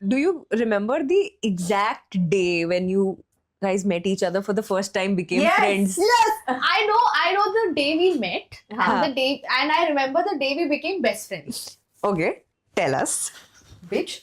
do you remember the exact day when you guys met each other for the first time, became Yes. friends? Yes, I know the day we met, Huh. and I remember the day we became best friends. Okay, tell us. Bitch.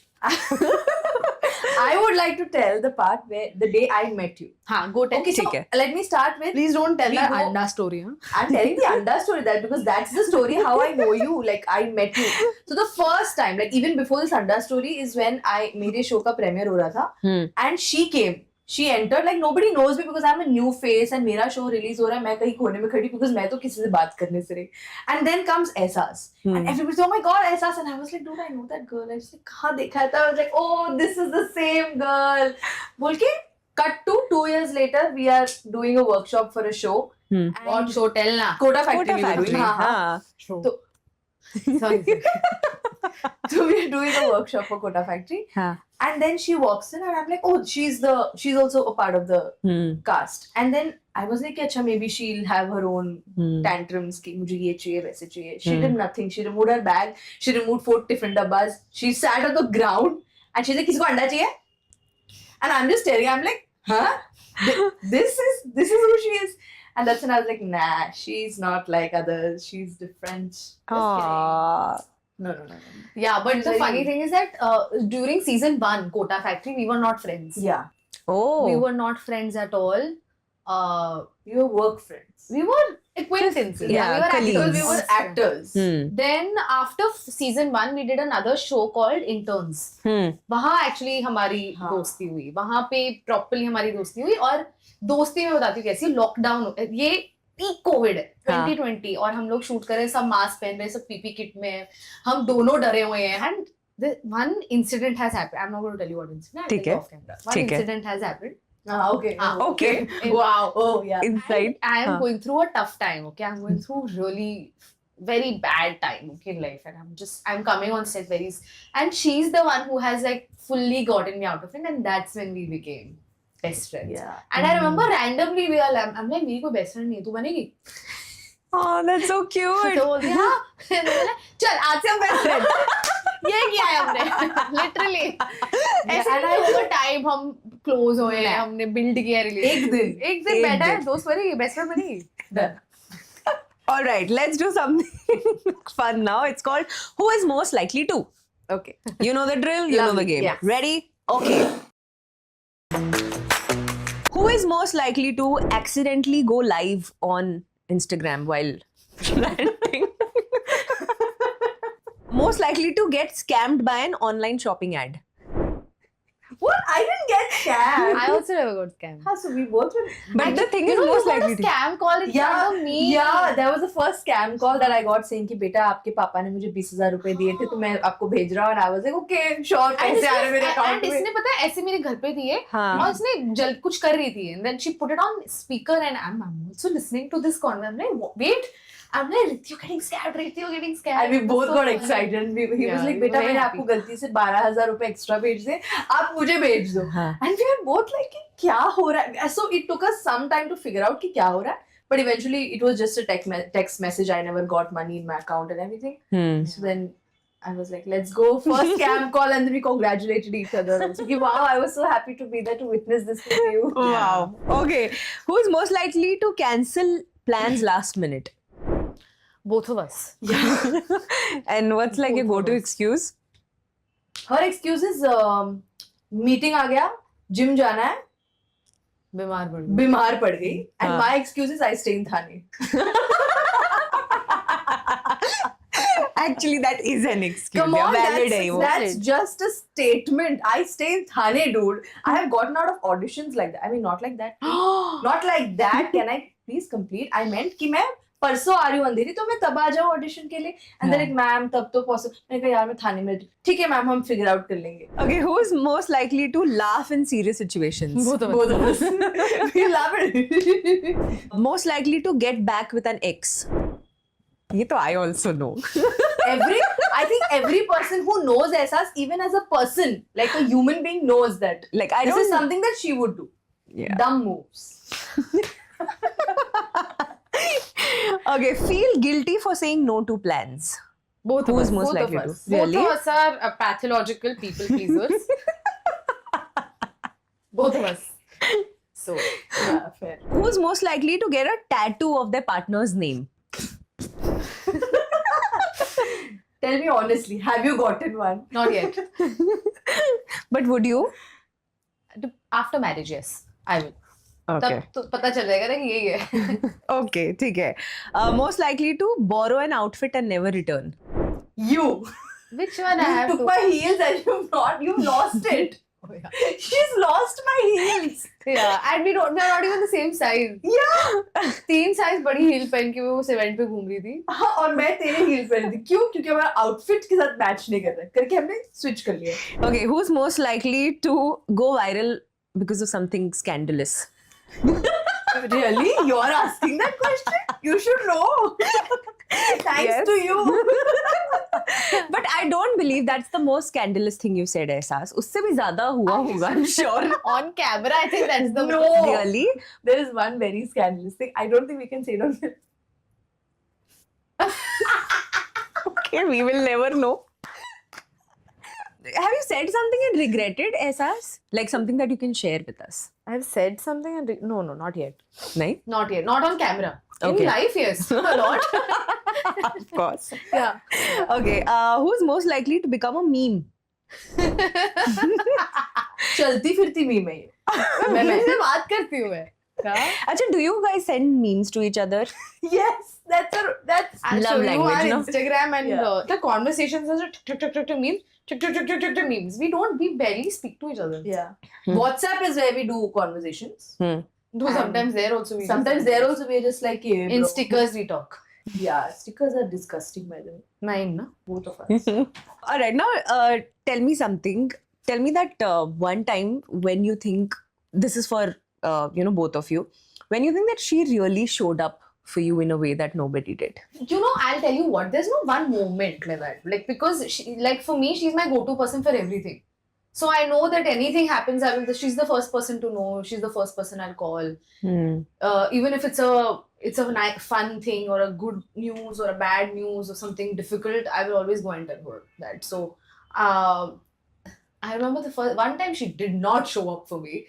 I would like to tell the part where the day I met you. हाँ, go tell. Okay, so ठीक है. let me start with. Please don't tell We the go- Anda story. Huh? I'm telling the Anda story that because that's the story how I know you. Like I met you. So the first time, like even before this Anda story, is when मेरे show का premiere हो रहा था, and she came. She entered like nobody knows me because I'm a new face and मेरा show release हो रहा है, मैं कहीं कोने में खड़ी because मैं तो किसी से बात करने से रही. And then comes Ehsas. And everybody said, oh my god, Ehsas. And I was like, dude, I know that girl. I was like, कहाँ देखा है? I was like, oh, this is the same girl. बोल के cut to 2 years later, we are doing a workshop for a show. And What show? Tell na. Kota Factory. Kota we were Factory. doing. हाँ, हाँ. हाँ. Show. So- Sorry. So we are doing a workshop for Kota Factory. हाँ. And then she walks in and I'm like, oh, she's also a part of the cast. And then I was like, acha, maybe she'll have her own tantrums ki mujhe ye chahiye, waise chahiye. She did nothing. She removed her bag. She removed 4 different dabbas. She sat on the ground and she's like, किसी को अंडा चाहिए? And I'm just staring. I'm like, huh? This is who she is. And that's when I was like, nah, she's not like others. She's different. Just kidding. Aww. No. Yeah, but the Very- funny thing is that during season 1, Kota Factory, we were not friends. Yeah. Oh. We were not friends at all. We were work friends. We were acquaintances. Yeah, we were colleagues. Because actors. we were actors. Then after season 1, we did another show called Interns. वहाँ actually हमारी हाँ. दोस्ती हुई. वहाँ पे properly हमारी दोस्ती हुई और दोस्ती में बताती हूँ कैसी. लॉकडाउन ये पीक कोविड है 2020 और हम लोग शूट कर रहे हैं, सब मास्क पहन रहे हैं, सब पीपी किट में है, हम दोनों डरे हुए हैं. And the one incident has happened. I'm not going to tell you what incident. I'll ठीक tell you है. off camera. One ठीक है. incident has happened. Okay. Okay. Wow. Oh, yeah. Inside. I am हाँ. going through a tough time. Okay, I'm going through really very bad time. Okay, in life, and I'm coming on set and she's the one who has like fully gotten me out of it, and that's when we became best friends. Yeah. And I remember randomly I'm like, मेरी कोई best friend नहीं है, तू बनेगी? Oh, that's so cute. तो बोलती है, हाँ. And then मैं, चल आज से हम best friend. ये किया है हमने, literally. ऐसे and नहीं over time हम close हुए हैं, हमने build किया relationship. एक दिन बैठा है, दोस्त बनेगी, best friend बनेगी. Done. All right, let's do something fun now. It's called Who is Most Likely to? Okay. You know the drill, you know the Lovely, game. yes. Ready? Okay. Who is most likely to accidentally go live on Instagram while ranting? Most likely to get scammed by an online shopping ad. What? I didn't get scammed. I also never got scammed. Huh, so we both were. But the thing You is, know, most you got likely a to. scam call in front of me. Yeah, that was the first scam call that I got saying कि बेटा आपके पापा ने मुझे 20,000 रुपए दिए थे तो मैं आपको भेज रहा हूँ. And I was like, okay, sure. And पैसे आ रहे मेरे इसने account में. इसने पता है ऐसे मेरे घर पे दिए हाँ. और इसने जल कुछ कर रही थी and then she put it on speaker and I'm also listening to this conversation. I'm like, wait, I'm like, Ritu, you're getting scared, Ritu, you're getting scared. And we It was both so got funny. excited. And he Yeah, was like, we बेटा were मैंने happy. आपको गलती से 12,000 रुपए extra भेज दे, आप मुझे भेज दो. हाँ. And we were both like, कि क्या हो रहा है? So it took us some time to figure out कि क्या हो रहा है. But eventually it was just a text message. I never got money in my account and everything. So then I was like, let's go first scam call, and then we congratulated each other. So wow, I was so happy to be there to witness this with you. Wow. Okay. Who is most likely to cancel plans last minute? Both of us. And what's like your Both of go-to us. excuse? Her excuse is meeting आ गया, gym जाना है, बीमार पड़ गई. बीमार पड़ गई. And हाँ. my excuse is I stay in Thane. Actually, that is an excuse. Come Yeah, on, valid है वो. that's just a statement. I stay in Thane, dude. I have gotten out of auditions like that. I mean, not like that. Not like that. Can I please complete? I meant कि मैं परसों आ रही हूँ अंधेरी तो मैं तब आ जाऊँ audition के लिए. And then हाँ. like मैम तब तो पॉसिबल. मैंने कहा यार मैं थाने में ठीक है मैम हम फिगर आउट कर लेंगे. Okay, who is most likely to laugh in serious situations? Both of us. Both of us. We love it. Most likely to get back with an ex. ये तो I also know. I think every person who knows Ehsas, even as a person, like a human being, knows that. Like I This don't. is something that she would do. Yeah. Dumb moves. Okay, feel guilty for saying no to plans. Both Who's of us. most Both likely of to? us. Really? Both of us are pathological people pleasers. Both of us. So, yeah, fair. Who's most likely to get a tattoo of their partner's name? Tell me honestly, have you gotten one? Not yet. But would you? After marriage, yes, I will. Okay. तब तो पता चल जाएगा ना कि यही है. Okay, ठीक है. Most likely to borrow an outfit and never return. You. Which one I You have took to? my heels and you've lost it. Oh, yeah. She's lost my heels. Yeah, and we're not even the same size. Yeah. 3 size बड़ी heel पहन के वो उस event पे घूम रही थी. हाँ, और मैं तेरे heels पहनी थी. क्यों? क्योंकि हमारा outfit के साथ match नहीं कर रहा. करके हमने switch कर लिया. Okay, who's most likely to go viral because of something scandalous? Really? You're asking that question? You should know. Thanks Yes. to you. But I don't believe that's the most scandalous thing you said, Ehsas. उससे भी ज़्यादा हुआ होगा, I'm sure. On camera, I think that's the No. Really? There is one very scandalous thing. I don't think we can say it on film. Okay, we will never know. Have you said something and regretted, Ehsas? Like something that you can share with us? I've said something and no, not yet. Nahin? Not yet. Not on camera. Okay. In life, yes, a lot. Of course. Yeah. Okay, who's most likely to become a meme? चलती फिरती meme है ये. मैं से बात करती हूँ मैं. Achha, do you guys send memes to each other? Yes, that's I'll Love show you language, our no? Instagram and Yeah. the conversations are memes. We barely speak to each other. yeah. Hmm. WhatsApp is where we do conversations. Though sometimes there also we Sometimes there also we're just like, hey, in bro. stickers we talk. Yeah, stickers are disgusting by the way. Mine, na? Both of us. All right, now tell me something. Tell me that one time when you think this is for both of you, when you think that she really showed up for you in a way that nobody did. You know, I'll tell you what. There's no one moment like that. Like because she, like for me, she's my go-to person for everything. So I know that anything happens, she's the first person to know. She's the first person I'll call. Even if it's a fun thing or a good news or a bad news or something difficult, I will always go and tell her that. So I remember the first one time she did not show up for me.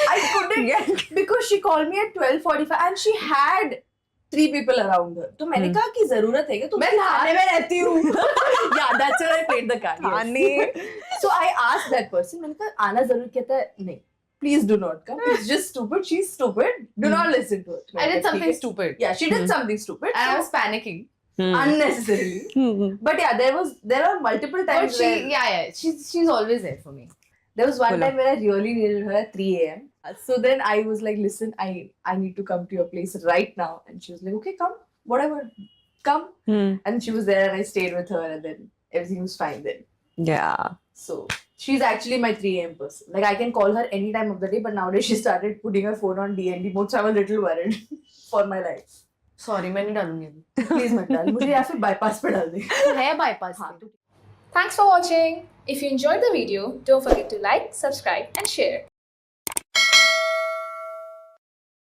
I couldn't get because she called me at 12:45 and she had 3 people around her. तो मैंने कहा कि जरूरत है क्या? तो मैं थाने में रहती हूँ. Yeah, that's where I played the card. Yes. So I asked that person. मैंने कहा आना जरूर कहता है नहीं. Please do not come. It's just stupid. She's stupid. Do not listen to it. I did something stupid. Yeah, she did something stupid. And I so was panicking. unnecessarily. But yeah, there are multiple But times where she's always there for me. there was one Cool. time when I really needed her at 3 a.m. So then I was like, listen, I need to come to your place right now. And she was like, okay, come, whatever, come. And she was there and I stayed with her and then everything was fine then. Yeah. So she's actually my 3 a.m. person. Like I can call her any time of the day, but nowadays she started putting her phone on DND mode, so I'm a little worried for my life. Sorry, मैं नहीं डालूंगी अभी. Please मत डाल, मुझे या फिर bypass पे डाल दे. है bypass. हाँ, Thanks for watching. If you enjoyed the video, don't forget to like, subscribe and share.